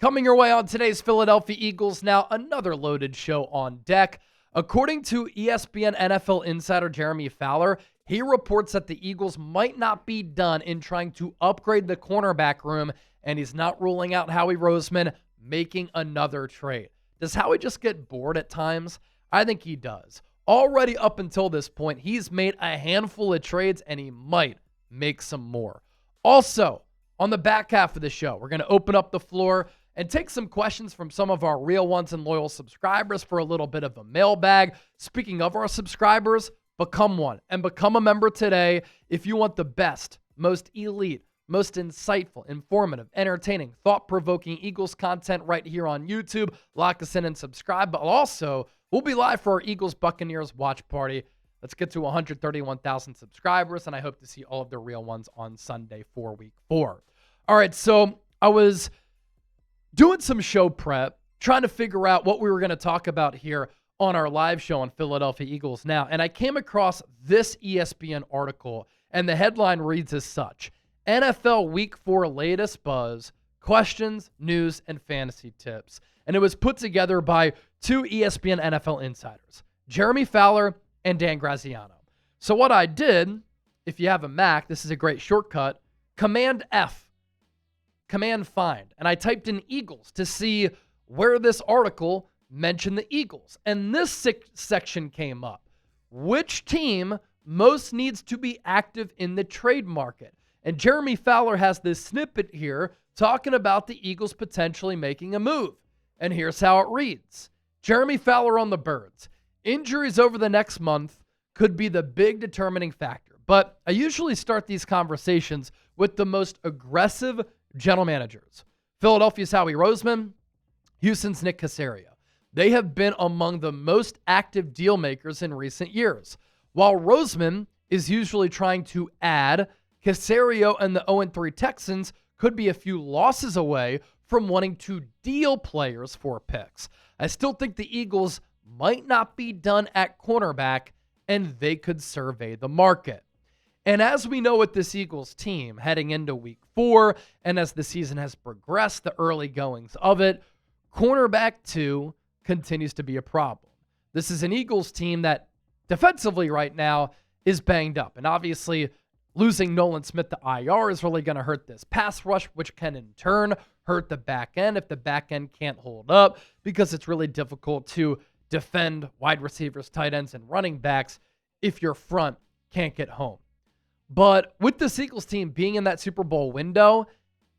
Coming your way on today's Philadelphia Eagles Now, another loaded show on deck. According to ESPN NFL insider Jeremy Fowler, he reports that the Eagles might not be done in trying to upgrade the cornerback room, and he's not ruling out Howie Roseman making another trade. Does Howie just get bored at times? I think he does. Already up until this point, he's made a handful of trades, and he might make some more. Also, on the back half of the show, we're going to open up the floor and take some questions from some of our real ones and loyal subscribers for a little bit of a mailbag. Speaking of our subscribers, become one and become a member today if you want the best, most elite, most insightful, informative, entertaining, thought-provoking Eagles content right here on YouTube. Lock us in and subscribe, but also we'll be live for our Eagles-Buccaneers watch party. Let's get to 131,000 subscribers, and I hope to see all of the real ones on Sunday for Week 4. All right, so I was doing some show prep, trying to figure out what we were going to talk about here on our live show on Philadelphia Eagles Now, and I came across this ESPN article, and the headline reads as such: NFL Week 4 latest buzz, questions, news, and fantasy tips. And it was put together by two ESPN NFL insiders, Jeremy Fowler and Dan Graziano. So what I did, if you have a Mac, this is a great shortcut, Command F, Command Find, and I typed in Eagles to see where this article mentioned the Eagles. And this section came up. Which team most needs to be active in the trade market? And Jeremy Fowler has this snippet here talking about the Eagles potentially making a move. And here's how it reads. Jeremy Fowler on the Birds. Injuries over the next month could be the big determining factor. But I usually start these conversations with the most aggressive general managers. Philadelphia's Howie Roseman, Houston's Nick Caserio. They have been among the most active deal makers in recent years. While Roseman is usually trying to add, Caserio and the 0-3 Texans could be a few losses away from wanting to deal players for picks. I still think the Eagles might not be done at cornerback, and they could survey the market. And as we know with this Eagles team heading into Week 4, and as the season has progressed, the early goings of it, cornerback 2 continues to be a problem. This is an Eagles team that defensively right now is banged up. And obviously, losing Nolan Smith to IR is really going to hurt this pass rush, which can in turn hurt the back end if the back end can't hold up, because it's really difficult to defend wide receivers, tight ends, and running backs if your front can't get home. But with this Eagles team being in that Super Bowl window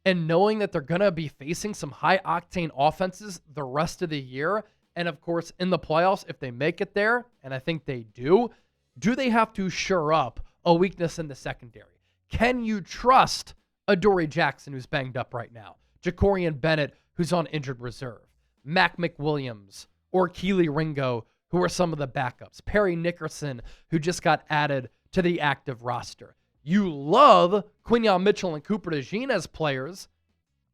and knowing that they're going to be facing some high-octane offenses the rest of the year, and of course in the playoffs if they make it there, and I think they do they have to shore up a weakness in the secondary? Can you trust Adoree Jackson, who's banged up right now, Jacorian Bennett, who's on injured reserve, Mac McWilliams, or Keely Ringo, who are some of the backups, Perry Nickerson, who just got added to the active roster? You love Quinyon Mitchell and Cooper DeJean as players.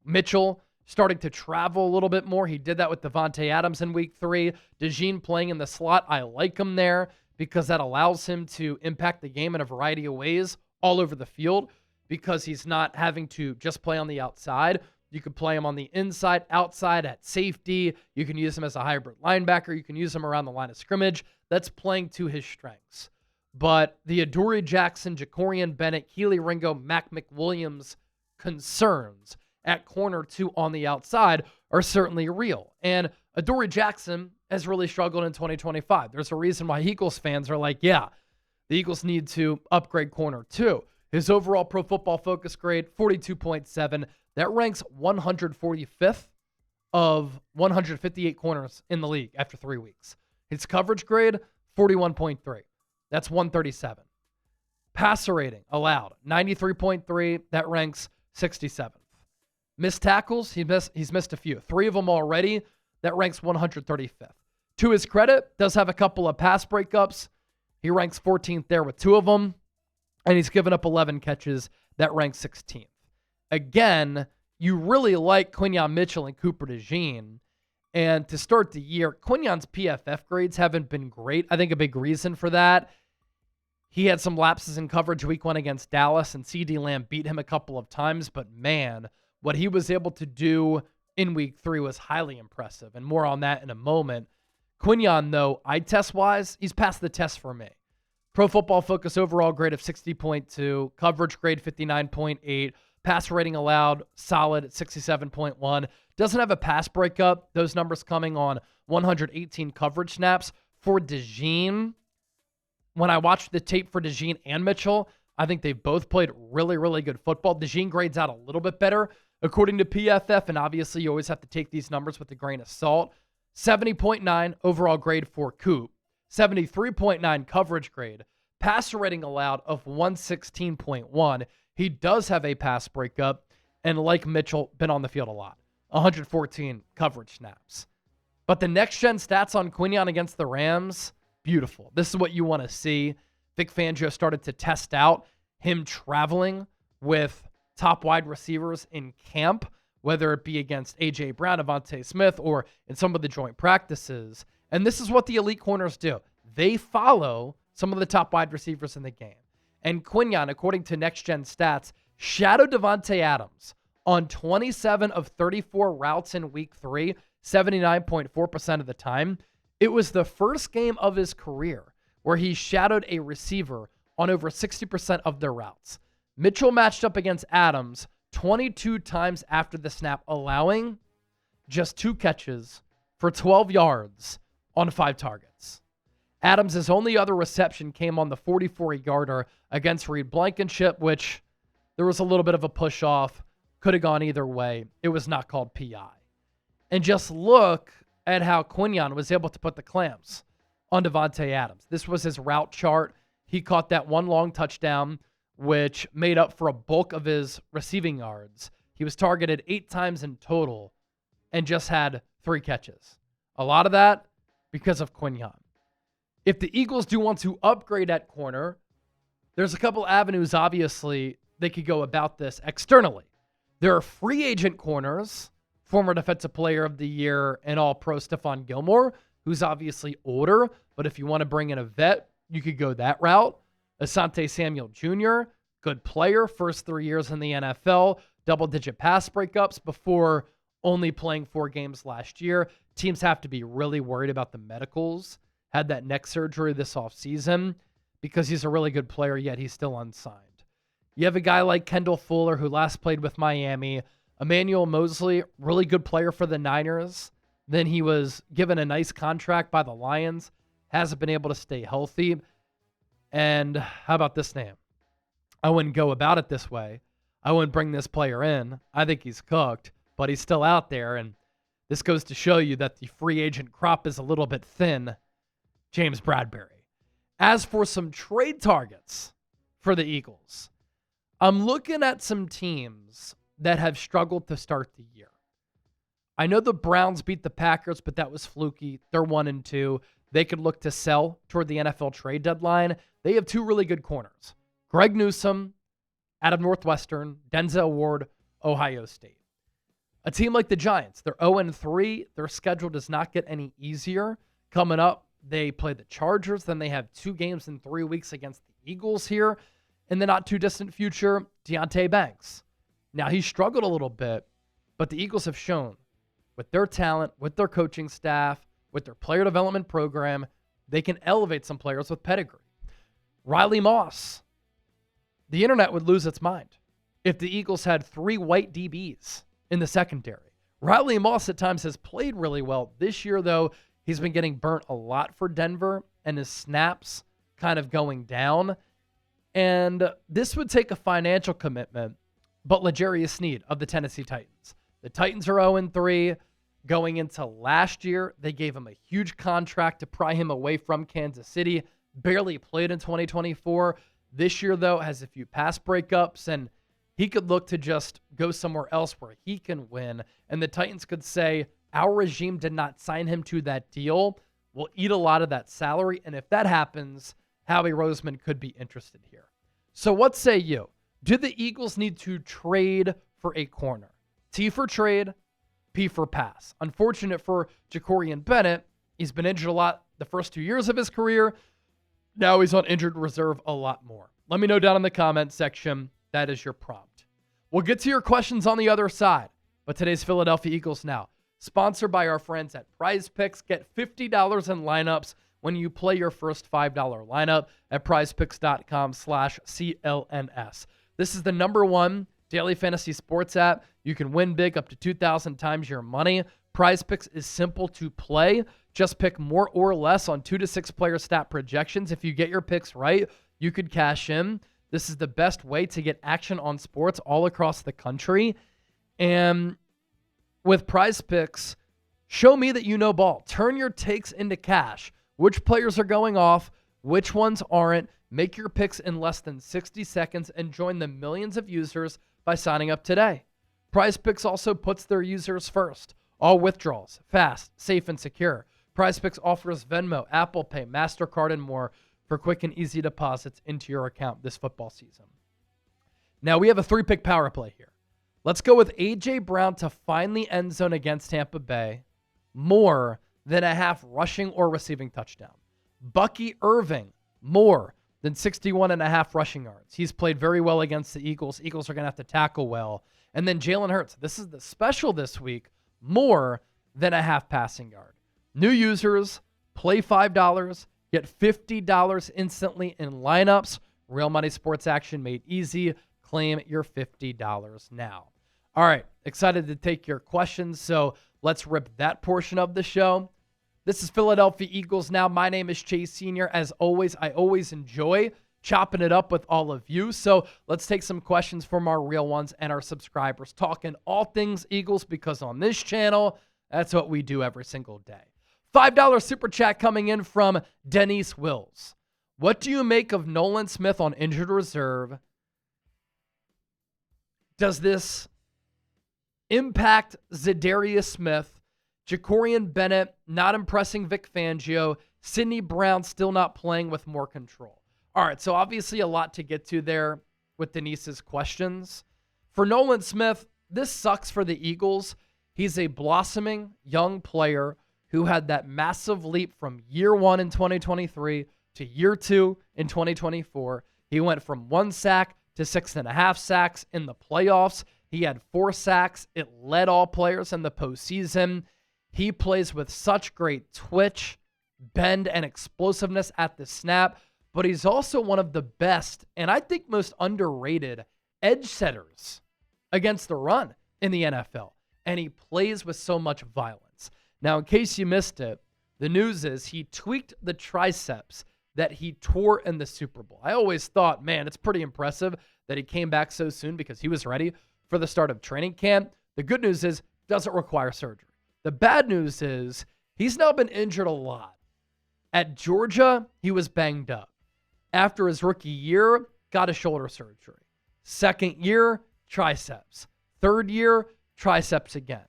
Mitchell starting to travel a little bit more. He did that with Devontae Adams in Week 3. DeJean playing in the slot. I like him there because that allows him to impact the game in a variety of ways all over the field, because he's not having to just play on the outside. You could play him on the inside, outside, at safety. You can use him as a hybrid linebacker. You can use him around the line of scrimmage. That's playing to his strengths. But the Adoree Jackson, Jacorian Bennett, Keely Ringo, Mac McWilliams concerns at corner 2 on the outside are certainly real. And Adoree Jackson has really struggled in 2025. There's a reason why Eagles fans are like, yeah, the Eagles need to upgrade corner 2. His overall Pro Football Focus grade, 42.7. That ranks 145th of 158 corners in the league after 3 weeks. His coverage grade, 41.3. That's 137. Passer rating allowed, 93.3. That ranks 67th. Missed tackles, he's missed a few. 3 of them already. That ranks 135th. To his credit, does have a couple of pass breakups. He ranks 14th there with 2 of them. And he's given up 11 catches. That ranks 16th. Again, you really like Quinyon Mitchell and Cooper DeJean. And to start the year, Quinyon's PFF grades haven't been great. I think a big reason for that, he had some lapses in coverage Week 1 against Dallas, and CeeDee Lamb beat him a couple of times. But man, what he was able to do in week 3 was highly impressive, and more on that in a moment. Quinyon, though, eye test-wise, he's passed the test for me. Pro Football Focus overall grade of 60.2, coverage grade 59.8, pass rating allowed solid at 67.1. Doesn't have a pass breakup. Those numbers coming on 118 coverage snaps. For DeJean, when I watched the tape for DeJean and Mitchell, I think they've both played really, really good football. DeJean grades out a little bit better, according to PFF, and obviously you always have to take these numbers with a grain of salt. 70.9 overall grade for Coop. 73.9 coverage grade. Passer rating allowed of 116.1. He does have a pass breakup, and like Mitchell, been on the field a lot. 114 coverage snaps. But the next-gen stats on Quinyon against the Rams, beautiful. This is what you want to see. Vic Fangio started to test out him traveling with top wide receivers in camp, whether it be against A.J. Brown, DeVonta Smith, or in some of the joint practices. And this is what the elite corners do. They follow some of the top wide receivers in the game. And Quinyon, according to Next Gen Stats, shadowed Davante Adams on 27 of 34 routes in week 3, 79.4% of the time. It was the first game of his career where he shadowed a receiver on over 60% of their routes. Mitchell matched up against Adams 22 times after the snap, allowing just 2 catches for 12 yards on 5 targets. Adams' only other reception came on the 44-yarder against Reed Blankenship, which there was a little bit of a push-off. Could have gone either way. It was not called PI. And just look at how Quinyon was able to put the clamps on Davante Adams. This was his route chart. He caught that one long touchdown, which made up for a bulk of his receiving yards. He was targeted 8 times in total and just had 3 catches. A lot of that because of Quinyon. If the Eagles do want to upgrade at corner, there's a couple avenues, obviously, they could go about this externally. There are free agent corners, former Defensive Player of the Year and All-Pro Stephon Gilmore, who's obviously older, but if you want to bring in a vet, you could go that route. Asante Samuel Jr., good player, first 3 years in the NFL, double-digit pass breakups before only playing 4 games last year. Teams have to be really worried about the medicals. Had that neck surgery this offseason because he's a really good player, yet he's still unsigned. You have a guy like Kendall Fuller, who last played with Miami. Emmanuel Mosley, really good player for the Niners. Then he was given a nice contract by the Lions. Hasn't been able to stay healthy. And how about this name? I wouldn't go about it this way. I wouldn't bring this player in. I think he's cooked, but he's still out there. And this goes to show you that the free agent crop is a little bit thin. James Bradbury. As for some trade targets for the Eagles, I'm looking at some teams that have struggled to start the year. I know the Browns beat the Packers, but that was fluky. They're 1-2. They could look to sell toward the NFL trade deadline. They have 2 really good corners. Greg Newsome out of Northwestern, Denzel Ward, Ohio State. A team like the Giants, they're 0-3. Their schedule does not get any easier. Coming up, they play the Chargers. Then they have 2 games in 3 weeks against the Eagles here. In the not-too-distant future, Deonte Banks. Now, he struggled a little bit, but the Eagles have shown with their talent, with their coaching staff, with their player development program, they can elevate some players with pedigree. Riley Moss. The internet would lose its mind if the Eagles had 3 white DBs in the secondary. Riley Moss at times has played really well. This year, though, he's been getting burnt a lot for Denver, and his snaps kind of going down. And this would take a financial commitment, but L'Jarius Sneed of the Tennessee Titans. The Titans are 0-3. Going into last year, they gave him a huge contract to pry him away from Kansas City. Barely played in 2024. This year, though, has a few pass breakups, and he could look to just go somewhere else where he can win. And the Titans could say, our regime did not sign him to that deal. We'll eat a lot of that salary. And if that happens, Howie Roseman could be interested here. So what say you? Do the Eagles need to trade for a corner? T for trade, P for pass. Unfortunate for Jacorian Bennett. He's been injured a lot the first 2 years of his career. Now he's on injured reserve a lot more. Let me know down in the comments section. That is your prompt. We'll get to your questions on the other side. But today's Philadelphia Eagles Now, sponsored by our friends at PrizePicks. Get $50 in lineups when you play your first $5 lineup at prizepicks.com/CLNS. This is the #1 daily fantasy sports app. You can win big up to 2,000 times your money. PrizePicks is simple to play. Just pick more or less on 2 to 6 player stat projections. If you get your picks right, you could cash in. This is the best way to get action on sports all across the country. And with PrizePicks, show me that you know ball. Turn your takes into cash. Which players are going off, which ones aren't. Make your picks in less than 60 seconds and join the millions of users by signing up today. PrizePicks also puts their users first. All withdrawals, fast, safe, and secure. PrizePicks offers Venmo, Apple Pay, MasterCard, and more for quick and easy deposits into your account this football season. Now we have a 3-pick power play here. Let's go with A.J. Brown to find the end zone against Tampa Bay, more than a half rushing or receiving touchdown. Bucky Irving, more than 61.5 rushing yards. He's played very well against the Eagles. Eagles are going to have to tackle well. And then Jalen Hurts, this is the special this week, more than a half passing yard. New users, play $5, get $50 instantly in lineups. Real money sports action made easy. Claim your $50 now. All right, excited to take your questions, so let's rip that portion of the show. This is Philadelphia Eagles Now. My name is Chase Sr. As always, I always enjoy chopping it up with all of you. So let's take some questions from our real ones and our subscribers, talking all things Eagles, because on this channel, that's what we do every single day. $5 super chat coming in from Denise Wills. What do you make of Nolan Smith on injured reserve? Does this impact Zadarius Smith? Jacorian Bennett not impressing Vic Fangio. Sidney Brown still not playing with more control. All right, so obviously a lot to get to there with Denise's questions. For Nolan Smith, this sucks for the Eagles. He's a blossoming young player who had that massive leap from year 1 in 2023 to year 2 in 2024. He went from 1 sack to 6.5 sacks in the playoffs. He had 4 sacks. It led all players in the postseason. He plays with such great twitch, bend, and explosiveness at the snap, but he's also one of the best and I think most underrated edge setters against the run in the NFL. And he plays with so much violence. Now, in case you missed it, the news is he tweaked the triceps that he tore in the Super Bowl. I always thought, man, it's pretty impressive that he came back so soon because he was ready for the start of training camp. The good news is doesn't require surgery. The bad news is he's now been injured a lot. At Georgia, he was banged up. After his rookie year, got a shoulder surgery. Second year, triceps. Third year, triceps again.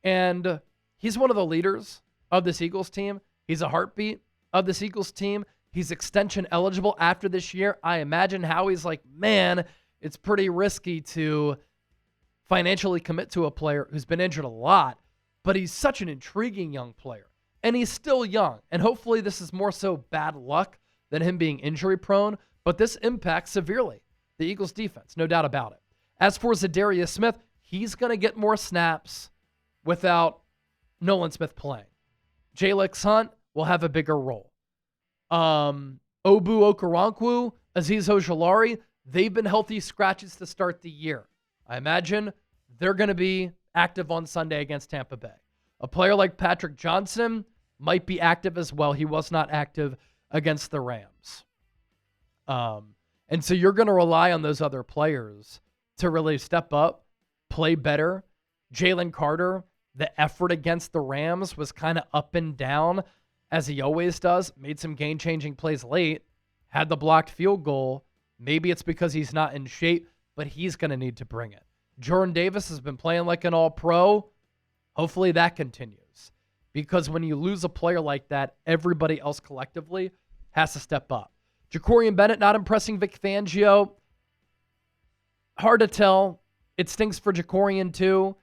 And he's one of the leaders of this Eagles team. He's a heartbeat of this Eagles team. He's extension eligible after this year. I imagine Howie's like, man, it's pretty risky to financially commit to a player who's been injured a lot, but he's such an intriguing young player. And he's still young. And hopefully this is more so bad luck than him being injury prone, but this impacts severely the Eagles defense, no doubt about it. As for Zadarius Smith, he's going to get more snaps without Nolan Smith playing. Jalen Hunt will have a bigger role. Obu Okoronkwo, Azeez Ojulari, they've been healthy scratches to start the year. I imagine they're going to be active on Sunday against Tampa Bay. A player like Patrick Johnson might be active as well. He was not active against the Rams. And so you're going to rely on those other players to really step up, play better. Jalen Carter, the effort against the Rams was kind of up and down, as he always does. Made some game-changing plays late, had the blocked field goal. Maybe it's because he's not in shape, but he's going to need to bring it. Jordan Davis has been playing like an all-pro. Hopefully that continues. Because when you lose a player like that, everybody else collectively has to step up. Jacorian Bennett not impressing Vic Fangio. Hard to tell. It stinks for Jacorian too.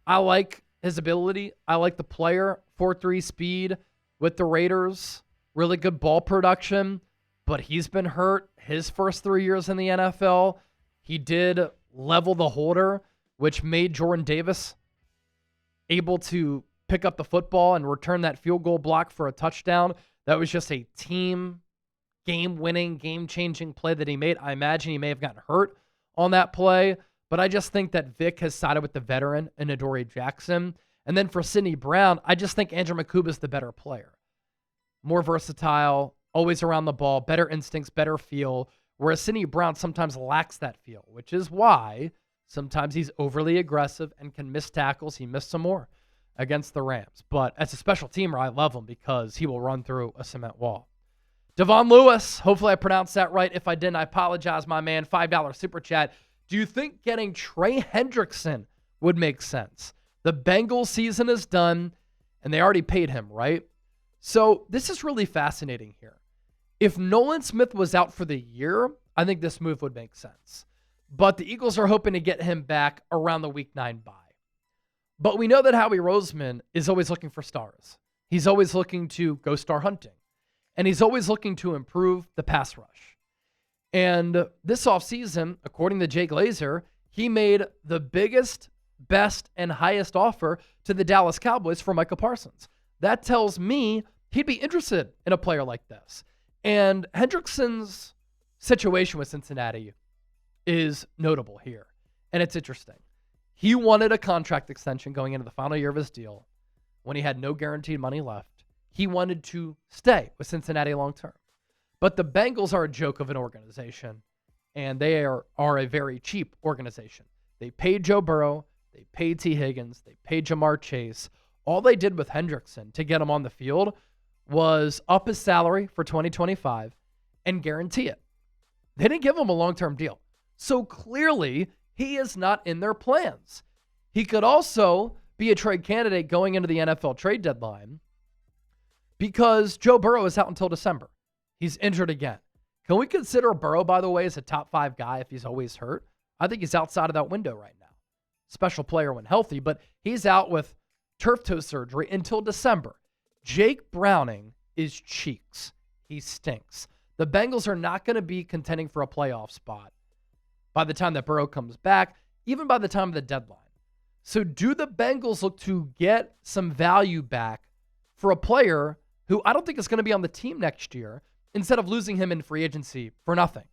I like his ability. I like the player. 4.3 speed with the Raiders. Really good ball production. But he's been hurt his first 3 years in the NFL. He did level the holder, which made Jordan Davis able to pick up the football and return that field goal block for a touchdown. That was just a team game-winning, game-changing play that he made. I imagine he may have gotten hurt on that play, but I just think that Vic has sided with the veteran in Adoree Jackson. And then for Sidney Brown, I just think Andrew Makuba is the better player. More versatile, always around the ball, better instincts, better feel, whereas Sidney Brown sometimes lacks that feel, which is why sometimes he's overly aggressive and can miss tackles. He missed some more against the Rams. But as a special teamer, I love him because he will run through a cement wall. Devon Lewis, hopefully I pronounced that right. If I didn't, I apologize, my man. $5 super chat. Do you think getting Trey Hendrickson would make sense? The Bengals season is done, and they already paid him, right? So this is really fascinating here. If Nolan Smith was out for the year, I think this move would make sense. But the Eagles are hoping to get him back around the Week 9 bye. But we know that Howie Roseman is always looking for stars. He's always looking to go star hunting. And he's always looking to improve the pass rush. And this offseason, according to Jay Glazer, he made the biggest, best, and highest offer to the Dallas Cowboys for Micah Parsons. That tells me he'd be interested in a player like this. And Hendrickson's situation with Cincinnati is notable here. And it's interesting. He wanted a contract extension going into the final year of his deal when he had no guaranteed money left. He wanted to stay with Cincinnati long term. But the Bengals are a joke of an organization, and they are a very cheap organization. They paid Joe Burrow, they paid T. Higgins, they paid Jamar Chase. All they did with Hendrickson to get him on the field was up his salary for 2025 and guarantee it. They didn't give him a long-term deal. So clearly, he is not in their plans. He could also be a trade candidate going into the NFL trade deadline because Joe Burrow is out until December. He's injured again. Can we consider Burrow, by the way, as a top 5 guy if he's always hurt? I think he's outside of that window right now. Special player when healthy, but he's out with turf toe surgery until December. Jake Browning is cheeks. He stinks. The Bengals are not going to be contending for a playoff spot by the time that Burrow comes back, even by the time of the deadline. So do the Bengals look to get some value back for a player who I don't think is going to be on the team next year instead of losing him in free agency for nothing?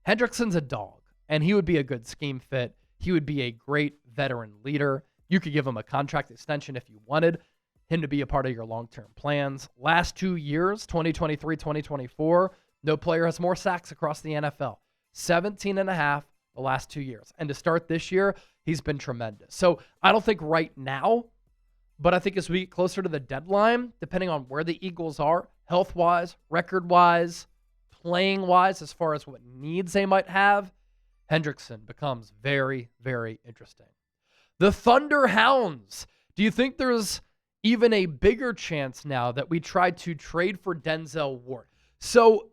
Hendrickson's a dog, and he would be a good scheme fit. He would be a great veteran leader. You could give him a contract extension if you wanted him to be a part of your long-term plans. Last 2 years, 2023, 2024, no player has more sacks across the NFL. 17 and a half the last 2 years. And to start this year, he's been tremendous. So I don't think right now, but I think as we get closer to the deadline, depending on where the Eagles are, health-wise, record-wise, playing-wise, as far as what needs they might have, Hendrickson becomes very, very interesting. The Thunder Hounds. Do you think there's even a bigger chance now that we try to trade for Denzel Ward? So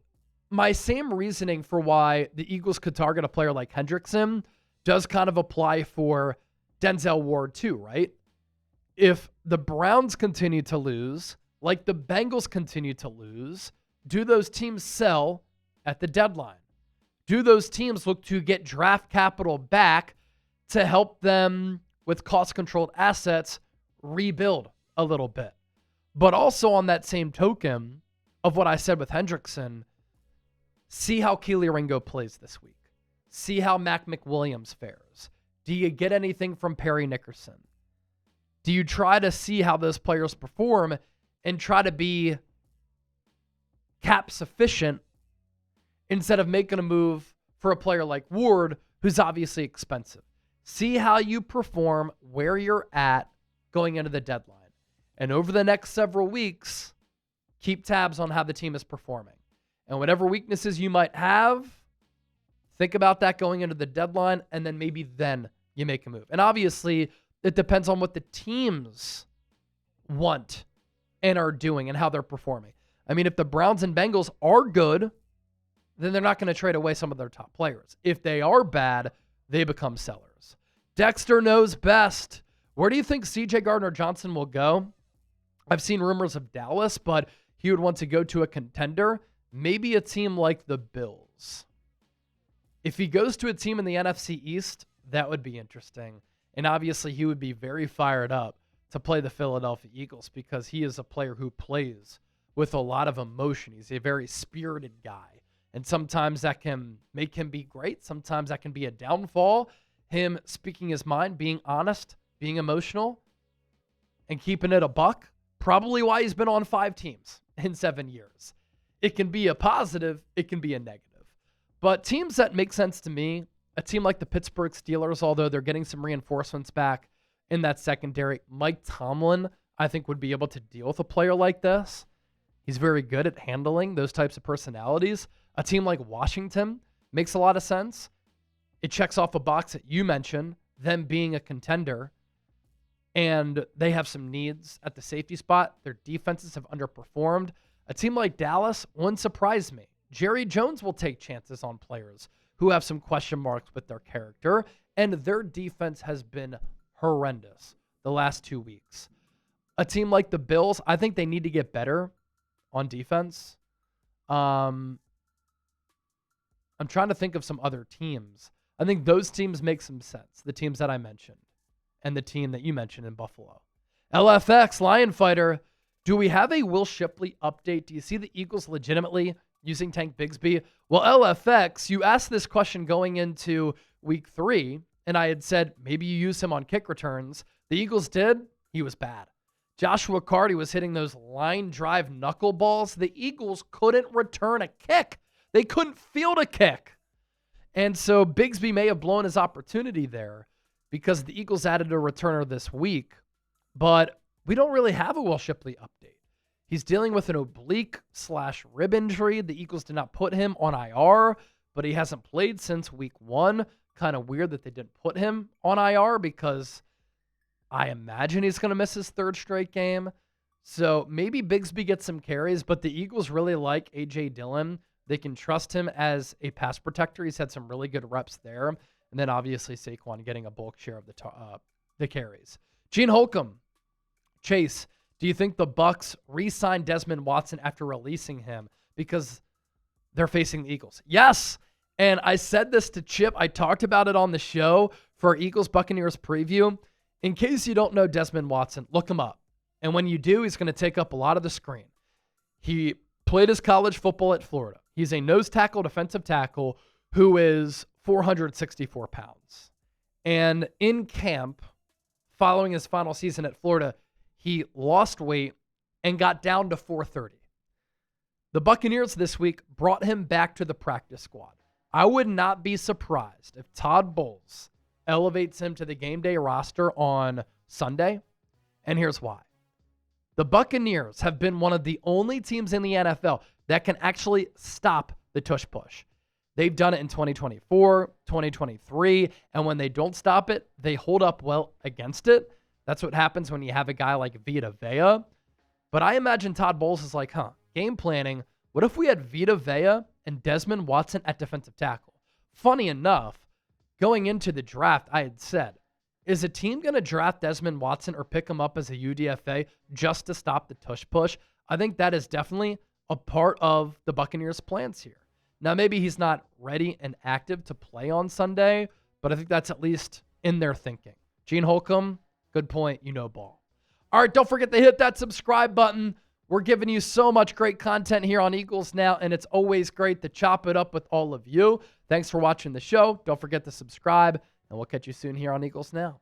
my same reasoning for why the Eagles could target a player like Hendrickson does kind of apply for Denzel Ward too, right? If the Browns continue to lose, like the Bengals continue to lose, do those teams sell at the deadline? Do those teams look to get draft capital back to help them with cost-controlled assets rebuild a little bit? But also on that same token of what I said with Hendrickson, see how Keely Ringo plays this week. See how Mac McWilliams fares. Do you get anything from Perry Nickerson? Do you try to see how those players perform and try to be cap sufficient instead of making a move for a player like Ward, who's obviously expensive? See how you perform where you're at going into the deadline. And over the next several weeks, keep tabs on how the team is performing. And whatever weaknesses you might have, think about that going into the deadline, and then maybe then you make a move. And obviously, it depends on what the teams want and are doing and how they're performing. I mean, if the Browns and Bengals are good, then they're not going to trade away some of their top players. If they are bad, they become sellers. Dexter knows best. Where do you think C.J. Gardner-Johnson will go? I've seen rumors of Dallas, but he would want to go to a contender, maybe a team like the Bills. If he goes to a team in the NFC East, that would be interesting. And obviously, he would be very fired up to play the Philadelphia Eagles because he is a player who plays with a lot of emotion. He's a very spirited guy. And sometimes that can make him be great. Sometimes that can be a downfall. Him speaking his mind, being honest, being emotional, and keeping it a buck. Probably why he's been on 5 teams in 7 years. It can be a positive. It can be a negative. But teams that make sense to me, a team like the Pittsburgh Steelers, although they're getting some reinforcements back in that secondary, Mike Tomlin, I think, would be able to deal with a player like this. He's very good at handling those types of personalities. A team like Washington makes a lot of sense. It checks off a box that you mentioned, them being a contender, and they have some needs at the safety spot. Their defenses have underperformed. A team like Dallas wouldn't surprise me. Jerry Jones will take chances on players who have some question marks with their character, and their defense has been horrendous the last 2 weeks. A team like the Bills, I think they need to get better on defense. I'm trying to think of some other teams. I think those teams make some sense, the teams that I mentioned, and the team that you mentioned in Buffalo. LFX, Lion Fighter, do we have a Will Shipley update? Do you see the Eagles legitimately using Tank Bigsby? Well, LFX, you asked this question going into week 3, and I had said maybe you use him on kick returns. The Eagles did. He was bad. Joshua Carty was hitting those line drive knuckleballs. The Eagles couldn't return a kick. They couldn't field a kick. And so Bigsby may have blown his opportunity there because the Eagles added a returner this week, but we don't really have a Will Shipley update. He's dealing with an oblique/rib injury. The Eagles did not put him on IR, but he hasn't played since week 1. Kind of weird that they didn't put him on IR because I imagine he's going to miss his 3rd straight game. So maybe Bigsby gets some carries, but the Eagles really like A.J. Dillon. They can trust him as a pass protector. He's had some really good reps there. And then obviously Saquon getting a bulk share of the carries. Gene Holcomb, Chase, do you think the Bucs re-sign Desmond Watson after releasing him because they're facing the Eagles? Yes. And I said this to Chip. I talked about it on the show for our Eagles-Buccaneers preview. In case you don't know Desmond Watson, look him up. And when you do, he's going to take up a lot of the screen. He played his college football at Florida. He's a nose tackle, defensive tackle who is 464 pounds. And in camp, following his final season at Florida, he lost weight and got down to 430. The Buccaneers this week brought him back to the practice squad. I would not be surprised if Todd Bowles elevates him to the game day roster on Sunday. And here's why. The Buccaneers have been one of the only teams in the NFL that can actually stop the tush push. They've done it in 2024, 2023, and when they don't stop it, they hold up well against it. That's what happens when you have a guy like Vita Vea. But I imagine Todd Bowles is like, game planning, what if we had Vita Vea and Desmond Watson at defensive tackle? Funny enough, going into the draft, I had said, is a team going to draft Desmond Watson or pick him up as a UDFA just to stop the tush push? I think that is definitely a part of the Buccaneers' plans here. Now, maybe he's not ready and active to play on Sunday, but I think that's at least in their thinking. Gene Holcomb, good point. You know ball. All right, don't forget to hit that subscribe button. We're giving you so much great content here on Eagles Now, and it's always great to chop it up with all of you. Thanks for watching the show. Don't forget to subscribe, and we'll catch you soon here on Eagles Now.